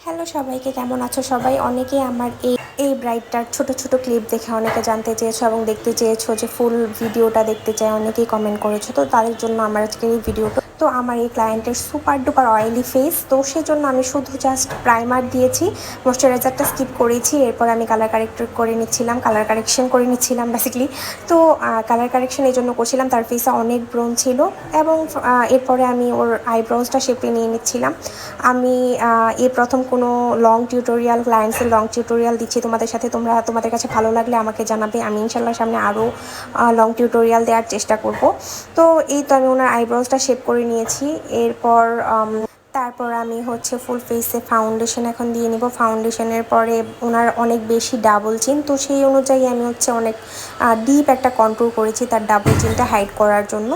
Hello সবাইকে, কেমন আছো সবাই? অনেকেই আমার এই ব্রাইডটার ছোট ছোট ক্লিপ দেখে অনেকে জানতে চেয়েছো এবং দেখতে চেয়েছো যে ফুল ভিডিওটা দেখতে চাই, অনেকেই কমেন্ট করেছো। তো তাদের জন্য আমার আজকের এই ভিডিওটা। তো আমার এই ক্লায়েন্টের সুপার ডুপার অয়েলি ফেস, তো সেজন্য আমি শুধু জাস্ট প্রাইমার দিয়েছি, ময়শ্চারাইজারটা স্কিপ করেছি। এরপর আমি কালার কারেকশন করে নিচ্ছিলাম বেসিক্যালি। তো কালার কারেকশন এই জন্য করছিলাম, তার ফেসে অনেক ব্রোন ছিল এবং এরপরে আমি ওর আইব্রোজটা শেপে নিয়ে নিচ্ছিলাম। আমি এই প্রথম কোনো লং ক্লায়েন্টসের লং টিউটোরিয়াল দিচ্ছি তোমাদের সাথে। তোমাদের কাছে ভালো লাগলে আমাকে জানাবে, আমি ইনশাল্লাহ সামনে আরও লং টিউটোরিয়াল দেওয়ার চেষ্টা করব। তো এই তো আমি ওনার আইব্রোজটা শেপ করে নিয়েছি। তারপর আমি ফুল ফেসে ফাউন্ডেশন এখন দিয়ে নিব। ফাউন্ডেশনের পরে ওনার অনেক বেশি ডাবল চিন, তো সেই অনুযায়ী আমি অনেক ডিপ একটা কন্ট্রোল করেছি তার ডাবল চিনটা হাইড করার জন্য।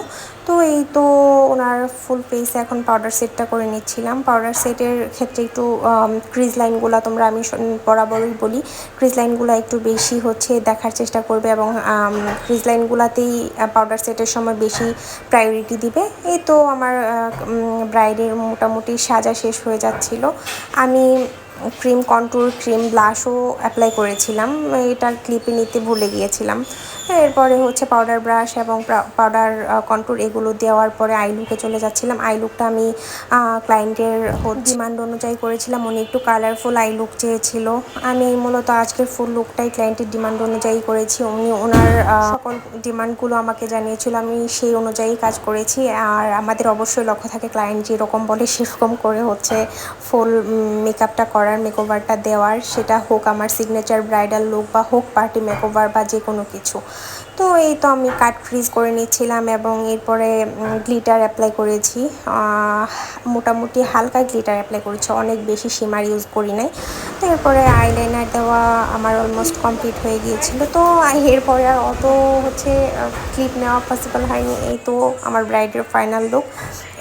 তো এই তো ওনার ফুল ফেসে এখন পাউডার সেটটা করে নিচ্ছিলাম। পাউডার সেটের ক্ষেত্রে একটু ক্রিজ লাইনগুলো আমি বরাবরই বলি, ক্রিজ লাইনগুলো একটু বেশি দেখার চেষ্টা করবে এবং ক্রিজ লাইনগুলোতেই পাউডার সেটের সময় বেশি প্রায়োরিটি দিবে। এই তো আমার ব্রাইডের মোটামুটি সাজা শেষ হয়ে যাচ্ছিল। আমি ক্রিম কন্ট্যুর, ক্রিম ব্লাশও অ্যাপ্লাই করেছিলাম, এটা ক্লিপে নিতে ভুলে গিয়েছিলাম। এরপরে পাউডার ব্রাশ এবং পাউডার কন্ট্যুর এগুলো দেওয়ার পরে আই লুকে চলে যাচ্ছিলাম। আই লুকটা আমি ক্লায়েন্টের ডিমান্ড অনুযায়ী করেছিলাম, উনি একটু কালারফুল আই লুক চেয়েছিল। আমি মূলত আজকের ফুল লুকটাই ক্লায়েন্টের ডিমান্ড অনুযায়ী করেছি। উনি ওনার সকল ডিমান্ডগুলো আমাকে জানিয়েছিল, আমি সেই অনুযায়ী কাজ করেছি। আর আমাদের অবশ্যই লক্ষ্য থাকে ক্লায়েন্ট যেরকম বলে সেরকম করে ফুল মেকআপটা করার, মেকওভারটা দেওয়ার, সেটা হোক আমার সিগনেচার ব্রাইডাল লুক বা হোক পার্টি মেকওভার বা যে কোনো কিছু। তো এই তো আমি কাট ফ্রিজ করে নিচ্ছিলাম এবং এরপরে গ্লিটার অ্যাপ্লাই করেছি। মোটামুটি হালকা গ্লিটার অ্যাপ্লাই করেছি, অনেক বেশি শিমার ইউজ করি নাই। তো এরপরে আইলাইনার দেওয়া আমার অলমোস্ট কমপ্লিট হয়ে গিয়েছিল। তো এরপরে আর অত ক্লিপ নেওয়া পসিবল হয়নি। এই তো আমার ব্রাইডের ফাইনাল লুক,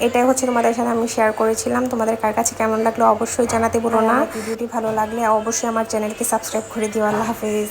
এটাই তোমাদের সাথে আমি শেয়ার করেছিলাম। তোমাদের কার কাছে কেমন লাগলো অবশ্যই জানাতে ভুলো না। ভিডিওটি ভালো লাগলে অবশ্যই আমার চ্যানেলকে সাবস্ক্রাইব করে দিও। আল্লাহ হাফেজ।